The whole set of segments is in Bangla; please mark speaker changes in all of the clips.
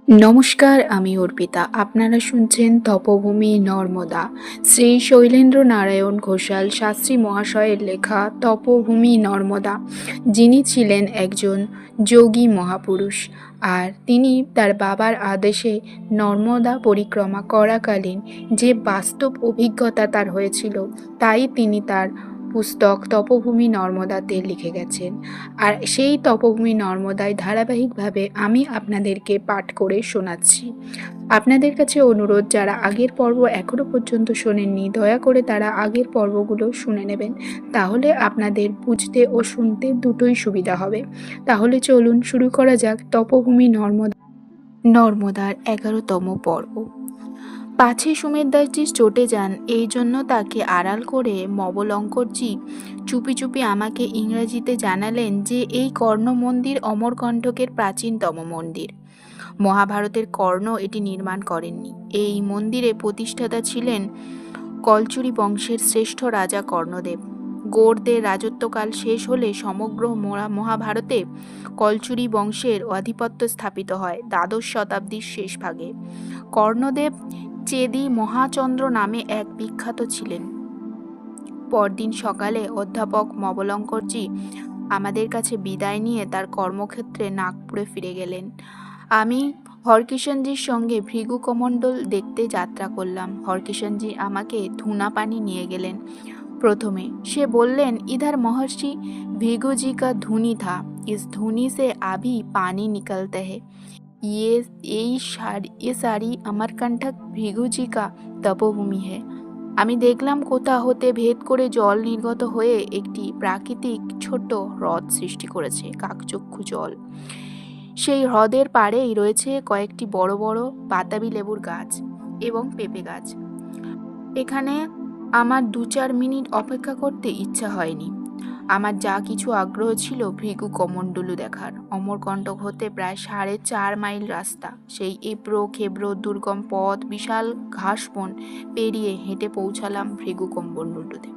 Speaker 1: নমস্কার, আমি অর্পিতা। আপনারা শুনছেন তপভূমি নর্মদা। শ্রী শৈলেন্দ্র নারায়ণ ঘোষাল শাস্ত্রী মহাশয়ের লেখা তপভূমি নর্মদা, যিনি ছিলেন একজন যোগী মহাপুরুষ। আর তিনি তার বাবার আদেশে নর্মদা পরিক্রমা করাকালীন যে বাস্তব অভিজ্ঞতা তার হয়েছিল, তাই তিনি তার পুস্তক তপভূমি নর্মদাতে লিখে গেছেন। আর সেই তপভূমি নর্মদায় ধারাবাহিকভাবে আমি আপনাদেরকে পাঠ করে শোনাচ্ছি। আপনাদের কাছে অনুরোধ, যারা আগের পর্ব এখনও পর্যন্ত শোনেননি, দয়া করে তারা আগের পর্বগুলো শুনে নেবেন। তাহলে আপনাদের বুঝতে ও শুনতে দুটোই সুবিধা হবে। তাহলে চলুন শুরু করা যাক তপভূমি নর্মদার 11তম পর্ব। পাছে সুমেধদাসজি চটে যান, এই জন্য তাকে আড়াল করে মবলঙ্করজি চুপি চুপি আমাকে ইংরাজিতে জানালেন যে এই কর্ণ মন্দির অমরকণ্টকের প্রাচীনতম মন্দির। মহাভারতের কর্ণ এটি নির্মাণ করেননি। এই মন্দিরে প্রতিষ্ঠাতা ছিলেন কলচুরি বংশের শ্রেষ্ঠ রাজা কর্ণদেব। গৌড়দের রাজত্বকাল শেষ হলে সমগ্র মহাভারতে কলচুরি বংশের আধিপত্য স্থাপিত হয় দ্বাদশ শতাব্দীর শেষ ভাগে। কর্ণদেব চেদি মহাচন্দ্র নামে এক বিখ্যাত ছিলেন। পরদিন সকালে অধ্যাপক মবলঙ্করজি আমাদের কাছে বিদায় নিয়ে তার কর্মক্ষেত্রে নাগপুরে ফিরে গেলেন। আমি হরকিষণজির সঙ্গে ভৃগু কমণ্ডল দেখতে যাত্রা করলাম। হরকিষণজি আমাকে ধুনা পানি নিয়ে গেলেন। প্রথমে সে বললেন, ইধার महर्षि भृगु जी का धुनी था, इस धुनी से अभी पानी निकलते हैं। ये सारी अमरकंटक भृगु जी का तपोभूमि है। আমি দেখলাম কোথা হতে ভেদ করে জল নির্গত হয়ে একটি প্রাকৃতিক ছোট হ্রদ সৃষ্টি করেছে, কাকচক্ষু জল। সেই হ্রদের পাড়েই রয়েছে কয়েকটি বড় বড় বাতাবি লেবুর গাছ এবং পেঁপে গাছ। এখানে আমার 2-4 মিনিট অপেক্ষা করতে ইচ্ছা হয়নি। আমার যা কিছু আগ্রহ ছিল ভৃগু কমণ্ডলু দেখার। অমরকণ্টক হতে প্রায় 4.5 মাইল রাস্তা, সেই এবড়ো খেবড়ো দুর্গম পথ, বিশাল ঘাসবন পেরিয়ে হেঁটে পৌঁছালাম ভৃগু কমণ্ডলুতে।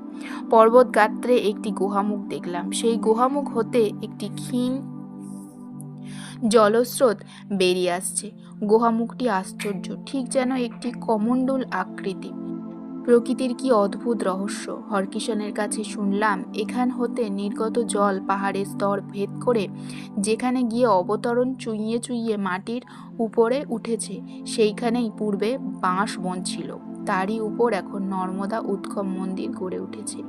Speaker 1: পর্বত গাত্রে একটি গুহামুখ দেখলাম। সেই গুহামুখ হতে একটি ক্ষীণ জলস্রোত বেরিয়ে আসছে। গুহামুখটি আশ্চর্য, ঠিক যেন একটি কমণ্ডল আকৃতি। প্রকৃতির কি অদ্ভুত রহস্য! হরকিষণের কাছে শুনলাম, এখান হতে নির্গত জল পাহাড়ের স্তর ভেদ করে যেখানে গিয়ে অবতরণ চুইয়ে চুইয়ে মাটির উপরে উঠেছে, সেইখানেই পূর্বে বাঁশ বন ছিল। তারই উপর এখন নর্মদা উৎগম মন্দির গড়ে উঠেছে।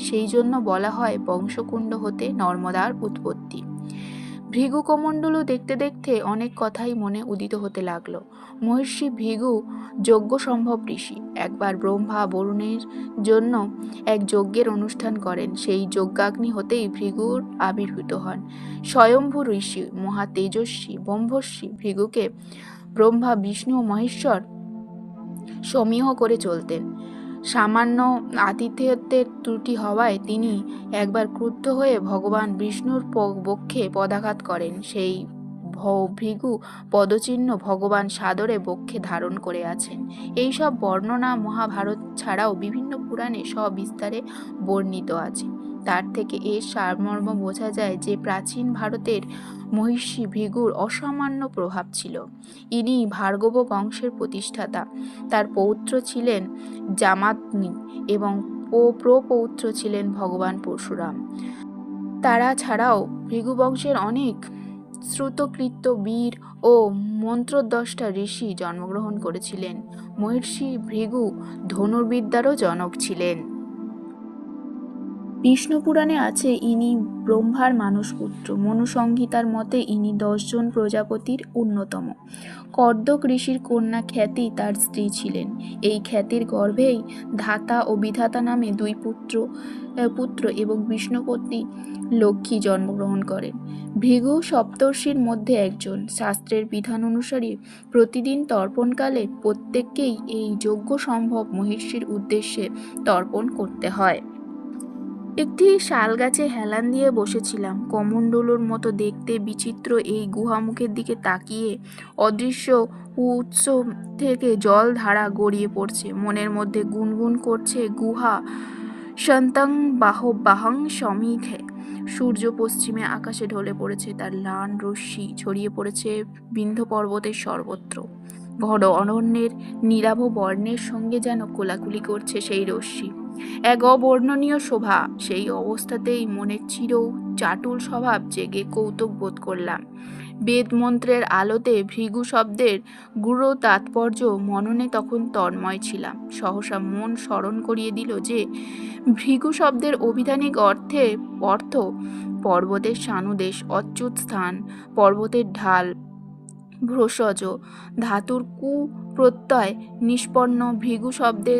Speaker 1: সেই জন্য বলা হয় বংশকুণ্ড হতে নর্মদার উৎপত্তি। ভৃগু কমণ্ডলু দেখতে দেখতে অনেক কথাই মনে উদিত হতে লাগলো। মহর্ষি ভৃগু যজ্ঞ সম্ভব ঋষি। একবার ব্রহ্মা বরুণের জন্য এক যজ্ঞের অনুষ্ঠান করেন। সেই যজ্ঞাগ্নি হতেই ভৃগুর আবির্ভূত হন স্বয়ম্ভু ঋষি, মহা তেজস্বী ব্রহ্মর্ষি। ভৃগুকে ব্রহ্মা, বিষ্ণু ও মহেশ্বর সমীহ করে চলতেন। সামান্য আতিথেয়ত্বের ত্রুটি হওয়ায় তিনি একবার ক্রুদ্ধ হয়ে ভগবান বিষ্ণুর বক্ষে পদাঘাত করেন। সেই ভৃগু পদচিহ্ন ভগবান সাদরে বক্ষে ধারণ করে আছেন। এইসব বর্ণনা মহাভারত ছাড়াও বিভিন্ন পুরাণে সবিস্তারে বর্ণিত আছে। তার থেকে এর সারমর্ম বোঝা যায় যে প্রাচীন ভারতের মহিষী ভৃগুর অসামান্য প্রভাব ছিল। ইনি ভার্গব বংশের প্রতিষ্ঠাতা। তার পৌত্র ছিলেন জামাতনি এবং প্রপৌত্র ছিলেন ভগবান পরশুরাম। তারা ছাড়াও ভৃগু বংশের অনেক শ্রুতকৃত্য বীর ও মন্ত্রদ্রষ্টা ঋষি জন্মগ্রহণ করেছিলেন। মহর্ষি ভৃগু ধনুর্বিদ্যারও জনক ছিলেন। বিষ্ণু পুরাণে আছে ইনি ব্রহ্মার মানসপুত্র। মনুসংহিতার মতে ইনি 10 জন প্রজাপতির অন্যতম। কর্দক ঋষির কন্যা খ্যাতি তার স্ত্রী ছিলেন। এই খ্যাতির গর্ভেই ধাতা ও বিধাতা নামে 2 পুত্র এবং বিষ্ণুপত্নী লক্ষ্মী জন্মগ্রহণ করেন। ভৃগু সপ্তর্ষির মধ্যে একজন। শাস্ত্রের বিধান অনুসারে প্রতিদিন তর্পণকালে প্রত্যেককেই এই যজ্ঞ সম্ভব মহর্ষির উদ্দেশ্যে তর্পণ করতে হয়। একটি শাল গাছে হেলান দিয়ে বসেছিলাম। কমণ্ডলুর মতো দেখতে বিচিত্র এই গুহামুখের দিকে তাকিয়ে অদৃশ্য উৎস থেকে জল ধারা গড়িয়ে পড়ছে। মনের মধ্যে গুনগুন করছে, গুহা সন্তং বাহং সমীখে। সূর্য পশ্চিমে আকাশে ঢলে পড়েছে, তার লাল রশ্মি ছড়িয়ে পড়েছে বিন্ধ্য পর্বতের সর্বত্র। ঘন অরণ্যের নীলাভ বর্ণের সঙ্গে যেন কোলাকুলি করছে সেই রশ্মি। এক অবর্ণনীয় শোভা। সেই অবস্থাতেই মনের চির চাটুল স্বভাব জেগে কৌতুক বোধ করলাম। বেদমন্ত্রের আলোতে ভৃগু শব্দের গূঢ় তাৎপর্য মননে তখন তন্ময় ছিলাম। সহসা মন স্মরণ করিয়ে দিল যে ভৃগু শব্দের অভিধানিক অর্থ পর্বতের সানুদেশ, অচ্যুত স্থান, পর্বতের ঢাল, ভ্রষজ, ধাতুর প্রত্যয় নিষ্পন্ন। ভৃগু শব্দে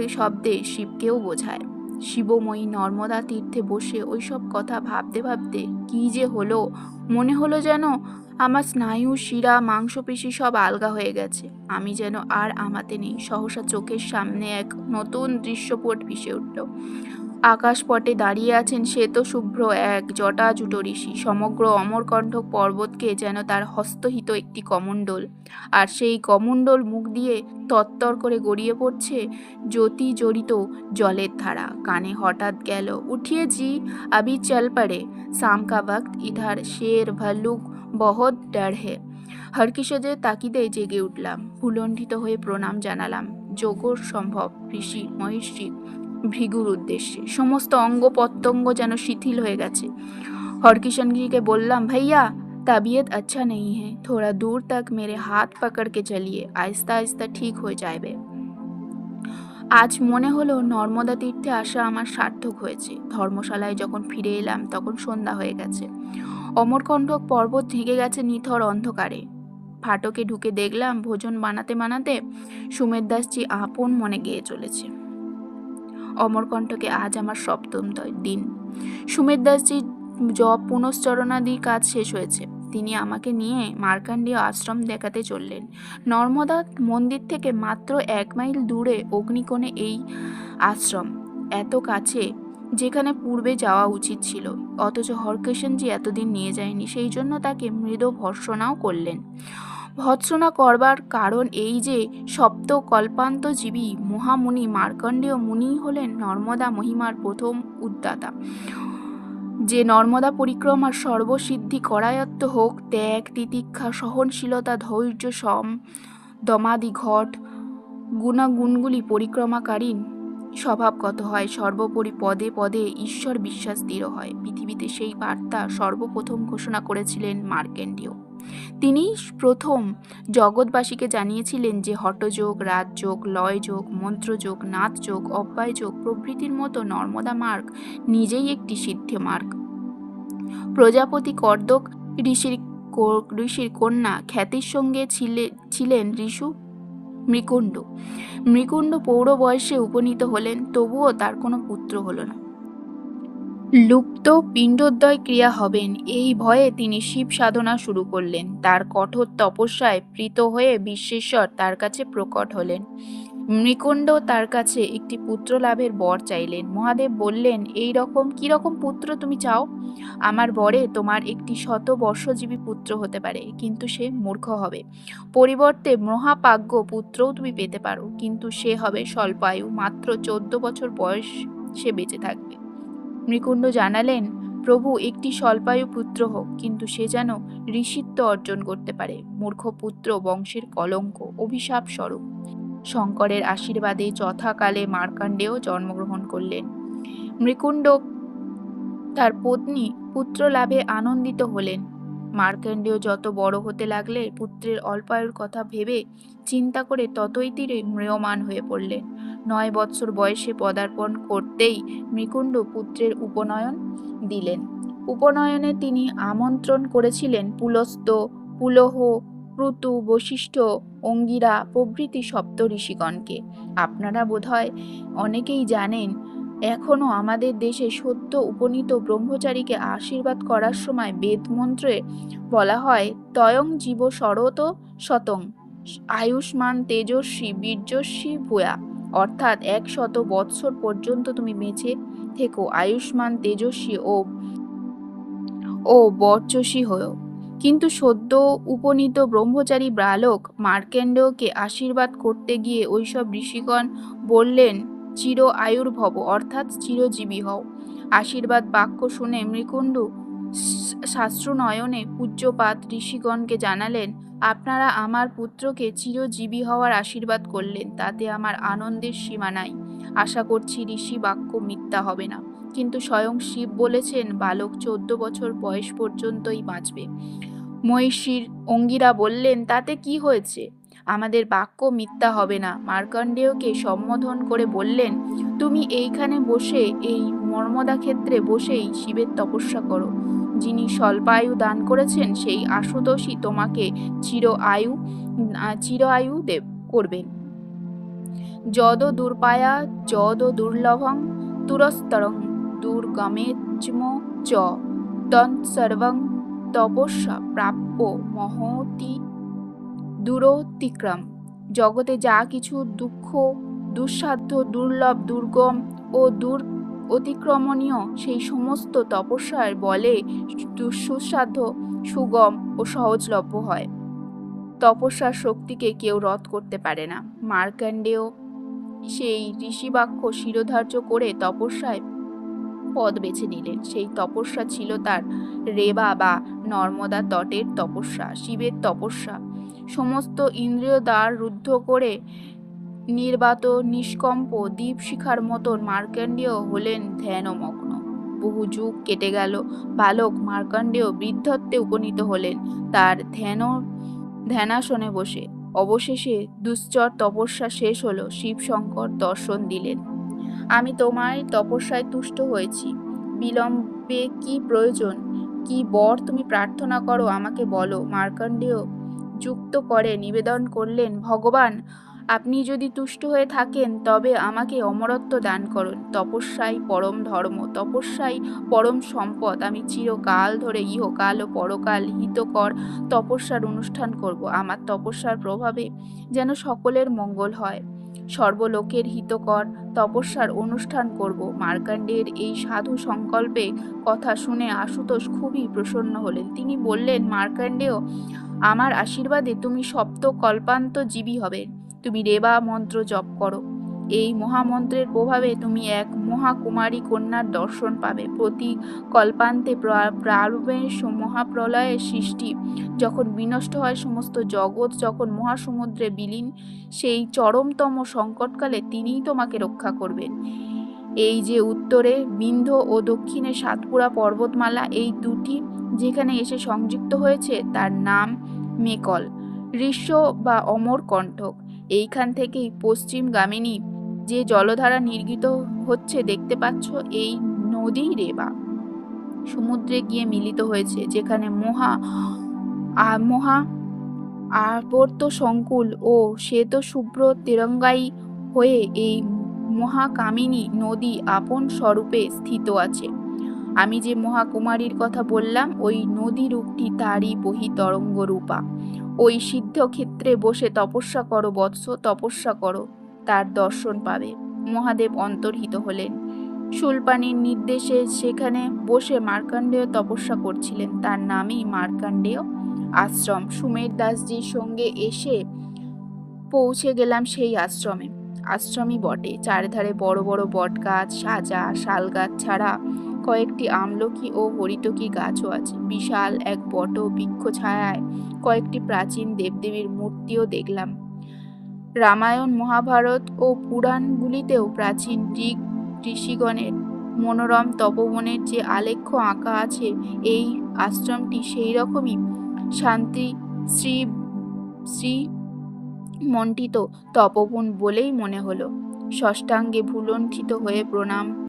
Speaker 1: শিবকেও বোঝায়। শিবময়ী নর্মদা তীর্থে বসে ওইসব কথা ভাবতে ভাবতে কি যে হলো, মনে হলো যেন আমার স্নায়ু, শিরা, মাংসপেশি সব আলগা হয়ে গেছে। আমি যেন আর আমাতে নেই। সহসা চোখের সামনে এক নতুন দৃশ্যপট ভেসে উঠল। আকাশপটে দাঁড়িয়ে আছেন শ্বেত শুভ্র এক জটাজুট ঋষি। সমগ্র অমরকণ্টক পর্বতকে যেন তার হস্তহিত একটি কমণ্ডল, আর সেই কমণ্ডল মুখ দিয়ে তত্তর করে গড়িয়ে পড়ছে জ্যোতি জড়িত জলের ধারা। কানে হঠাৎ গেল, উঠিয়ে জি আবি চল পড়ে, শাম কা বক্ত, ইধার শের ভাল্লুক বহুত ডর হে। হরকিশোরের তাকিদে জেগে উঠলাম। ভুলণ্ঠিত হয়ে প্রণাম জানালাম যোগর সম্ভব ঋষি মহিষী ভৃগুর উদ্দেশ্যে। সমস্ত অঙ্গ প্রত্যঙ্গ যেন শিথিল হয়ে গেছে। হরকিশনজিকে বললাম, ভাইয়া तबीयत अच्छा नहीं है, थोड़ा दूर तक मेरे हाथ पकड़ के चलिए, आहिस्ता आहिस्ता ठीक हो जाएगा। আজ মনে হলো নর্মদা তীর্থে আসা আমার সার্থক হয়েছে। ধর্মশালায় যখন ফিরে এলাম তখন সন্ধ্যা হয়ে গেছে। অমরকণ্টক পর্বত ঢেকে গেছে নিথর অন্ধকারে। ফাটকে ঢুকে দেখলাম ভোজন বানাতে বানাতে সুমের দাসজি আপন মনে গেয়ে চলেছে। অমরকণ্টকে আজ আমার সপ্তম দিন। সুমের দাসজির জপ পুনশ্চরণাদির কাজ শেষ হয়েছে। তিনি আমাকে নিয়ে মার্কাণ্ডেয় আশ্রম দেখাতে চললেন। নর্মদা মন্দির থেকে মাত্র 1 মাইল দূরে অগ্নিকোণে এই আশ্রম, এত কাছে যেখানে পূর্বে যাওয়া উচিত ছিল, অথচ হরকিশনজি এতদিন নিয়ে যায়নি। সেই জন্য তাকে মৃদ ভর্ৎসনাও করলেন। ভৎসনা করবার কারণ এই যে সপ্ত কল্পান্তজীবী মহামুনি মার্কণ্ডেয় মুনিই হলেন নর্মদা মহিমার প্রথম উদ্দাতা। যে নর্মদা পরিক্রমার সর্বসিদ্ধি করায়ত্ত হোক, ত্যাগ, তিতিক্ষা, সহনশীলতা, ধৈর্য, দমাদি ঘট গুণাগুণগুলি পরিক্রমাকারীন স্বভাবগত হয়। সর্বোপরি পদে পদে ঈশ্বর বিশ্বাস দৃঢ় হয়। পৃথিবীতে সেই বার্তা সর্বপ্রথম ঘোষণা করেছিলেন মার্কেন্ডীয়। তিনি প্রথম জগৎবাসীকে জানিয়েছিলেন যে হঠযোগ, রাজযোগ, লয়যোগ, মন্ত্রযোগ, নাথযোগ, অব্যয়যোগ প্রভৃতির মতো নর্মদা মার্গ নিজেই একটি সিদ্ধ মার্গ। প্রজাপতি কর্দক ঋষির কন্যা খ্যাতির সঙ্গে ছিলেন ঋষু মৃকুণ্ড। মৃকুণ্ড পৌর বয়সে উপনীত হলেন, তবুও তার কোনো পুত্র হল না। লুপ্ত পিণ্ডোদয় ক্রিয়া হবেন এই ভয়ে তিনি শিব সাধনা শুরু করলেন। তার কঠোর তপস্যায় প্রীত হয়ে বিশ্বেশ্বর তার কাছে প্রকট হলেন। মৃকুণ্ড তার কাছে একটি পুত্র লাভের বর চাইলেন। মহাদেব বললেন, কি রকম পুত্র তুমি চাও? আমার বরে তোমার একটি 100 বর্ষজীবী পুত্র হতে পারে, কিন্তু সে মূর্খ হবে। পরিবর্তে মহাপ্রাজ্ঞ পুত্রও তুমি পেতে পারো, কিন্তু সে হবে স্বল্পায়ু, মাত্র 14 বছর বয়স সে বেঁচে থাকবে। মৃকুণ্ড জানালেন, প্রভু একটি স্বল্পায়ু পুত্র হোক, কিন্তু সে যেন ঋষিত্ব অর্জন করতে পারে। মূর্খ পুত্র বংশের কলঙ্ক, অভিশাপ স্বরূপ। শঙ্করের আশীর্বাদে যথাকালে মার্কাণ্ডেয় জন্মগ্রহণ করলেন। মৃকুণ্ড তার পত্নী পুত্র লাভে আনন্দিত হলেন। মার্কাণ্ডেয় যত বড় হতে লাগলে পুত্রের অল্পায়ুর কথা ভেবে চিন্তা করে ততই তিনি ম্রিয়মাণ হয়ে পড়লেন। 9 বৎসর বয়সে পদার্পণ করতেই মৃকুণ্ড পুত্রের উপনয়ন দিলেন। উপনয়নে তিনি আমন্ত্রণ করেছিলেন পুলস্ত্য, পুলহ, ক্রতু, বশিষ্ঠ, অঙ্গিরা প্রভৃতি সপ্ত ঋষিগণকে। আপনারা বোধহয় অনেকেই জানেন, এখনো আমাদের দেশে সদ্য উপনীত ব্রহ্মচারীকে আশীর্বাদ করার সময় বেদমন্ত্রে বলা হয়, তয়ং জীব শরত শতং আয়ুষ্মান তেজস্বী বীর্যস্বী ভূয়া, অর্থাৎ 100 বৎসর পর্যন্ত তুমি বেঁচে থেকো, আয়ুষ্মান, তেজস্বী ও বর্চস্বী হও। কিন্তু সদ্য উপনীত ব্রহ্মচারী বালক মার্কেন্ডেয়কে আশীর্বাদ করতে গিয়ে ওইসব ঋষিগণ বললেন, চির আয়ুর্ভব, অর্থাৎ চিরজীবী হও। আশীর্বাদ বাক্য শুনে মৃকুণ্ড শাস্ত্রনয়নে পূজ্যপাদ ঋষিগণকে জানালেন, আপনারা আমার পুত্রকে চিরজীবী হওয়ার আশীর্বাদ করলেন, তাতে আমার আনন্দের সীমা নাই। আশা করছি ঋষি বাক্য মিথ্যা হবে না। কিন্তু স্বয়ং শিব বলেছেন বালক 14 বছর বয়স পর্যন্তই বাঁচবে। মহিষীর অঙ্গিরা বললেন, তাতে কি হয়েছে, আমাদের বাক্য মিথ্যা হবে না। মার্কণ্ডেয়কে সম্বোধন করে বললেন, তুমি এইখানে বসে, এই নর্মদা ক্ষেত্রে বসেই শিবের তপস্যা করো। যিনি স্বল্পায়ু দান করেছেন সেই আশুতোষই তোমাকে চির আয়ু দেব করবেন। যদ দুর্পায়া যদ দুর্লভং তুরস্তরং দুর্গমেচ্ম চ তৎসর্বং তপস্যা প্রাপ্য মহতি দূরতিক্রম। জগতে যা কিছু দুঃখ, দুঃসাধ্য, দুর্লভ, দুর্গম ও অতিক্রমণীয় সেই সমস্ত তপস্যার বলে সুসাধ্য, সুগম ও সহজলভ্য হয়। তপস্যার শক্তিকে কেউ রদ করতে পারে না। মার্কণ্ডেয় সেই ঋষিবাক্য শিরোধার্য করে তপস্যায় পদ বেছে নিলেন। সেই তপস্যা ছিল তার রেবা বা নর্মদা তটের তপস্যা, শিবের তপস্যা। সমস্ত ইন্দ্রিয় দ্বার রুদ্ধ করে নির্বাত নিষ্কম্প দীপশিখার মতন মার্কণ্ডেয় হলেন ধ্যানমগ্ন। বহু যুগ কেটে গেল। বালক মার্কণ্ডেয় বৃদ্ধত্বে উপনীত হলেন তার ধ্যানাসনে বসে। অবশেষে দুশ্চর তপস্যা শেষ হলো। শিবশঙ্কর দর্শন দিলেন। আমি তোমার তপস্যায় তুষ্ট হয়েছি। বিলম্বে কি প্রয়োজন? কি বর তুমি প্রার্থনা করো আমাকে বলো। মার্কণ্ডেয় যুক্ত করে নিবেদন করলেন, ভগবান, আপনি যদি তুষ্ট হয়ে থাকেন তবে আমাকে অমরত্ব দান করুন। তপস্যাই পরম ধর্ম, তপস্যাই পরম সম্পদ। আমি চিরকাল ধরে ইহকাল ও পরকাল হিতকর তপস্যার অনুষ্ঠান করব। আমার তপস্যার প্রভাবে যেন সকলের মঙ্গল হয়। সর্বলোকের হিতকর তপস্যার অনুষ্ঠান করব। মার্কণ্ডেয়ের এই সাধু সংকল্পে কথা শুনে আশুতোষ খুবই প্রসন্ন হলেন। তিনি বললেন, মার্কণ্ডেয়, আমার আশীর্বাদে তুমি সপ্ত কল্পান্ত জীবী হবে। তুমি রেবা মন্ত্র জপ করো। এই মহামন্ত্রের প্রভাবে তুমি এক মহাকুমারী কন্যার দর্শন পাবে। প্রতি কল্পান্তে প্রারম্ভের মহাপ্রলয়ের সৃষ্টি যখন বিনষ্ট হয়, সমস্ত জগৎ যখন মহাসমুদ্রে বিলীন, সেই চরমতম সংকটকালে তিনিই তোমাকে রক্ষা করবেন। এই যে উত্তরে বিন্ধ্য ও দক্ষিণে সাতপুরা পর্বতমালা, এই দুটি যেখানে এসে সংযুক্ত হয়েছে তার নাম মেকল, ঋষ্য বা অমর কণ্ঠক। এইখান থেকেই পশ্চিমগামিনী যে জলধারা নির্গিত হচ্ছে দেখতে পাচ্ছ, এই নদী রেবা সমুদ্রে গিয়ে মিলিত হয়েছে, যেখানে মহা আবর্ত সংকুল ও শ্বেত শুভ্র তেরঙ্গায়ী হয়ে এই মহাকামিনী নদী আপন স্বরূপে স্থিত আছে। আমি যে মহাকুমারীর কথা বললাম, ওই নদী রূপটি তারই বহিতরঙ্গ রূপা। ওই সিদ্ধ ক্ষেত্রে বসে তপস্যা করো বৎস, তপস্যা করো, তার দর্শন পাবে। মহাদেব অন্তর্হিত হলেন। শূলপাণির নির্দেশে সেখানে বসে মার্কণ্ডেয় তপস্যা করছিলেন। তার নামই মার্কণ্ডেয় আশ্রম। সুমের দাসজির সঙ্গে এসে পৌঁছে গেলাম সেই আশ্রমে। আশ্রমই বটে, চারিধারে বড় বড় বট গাছ, সাজা, শাল গাছ ছাড়া কয়েকটি আমলকি ও হরিতকি গাছও আছে। বিশাল এক বট বৃক্ষ ছায়ায় কয়েকটি প্রাচীন দেবদেবীর মূর্তিও দেখলাম। রামায়ণ, মহাভারত ও পুরাণগুলিতেও প্রাচীন ঋষিগণের মনোরম তপবনের যে আলেখ্য আঁকা আছে, এই আশ্রমটি সেই রকমই শান্তি শ্রী মণ্ডিত তপবন বলেই মনে হলো। ষষ্ঠাঙ্গে ভুলণ্ঠিত হয়ে প্রণাম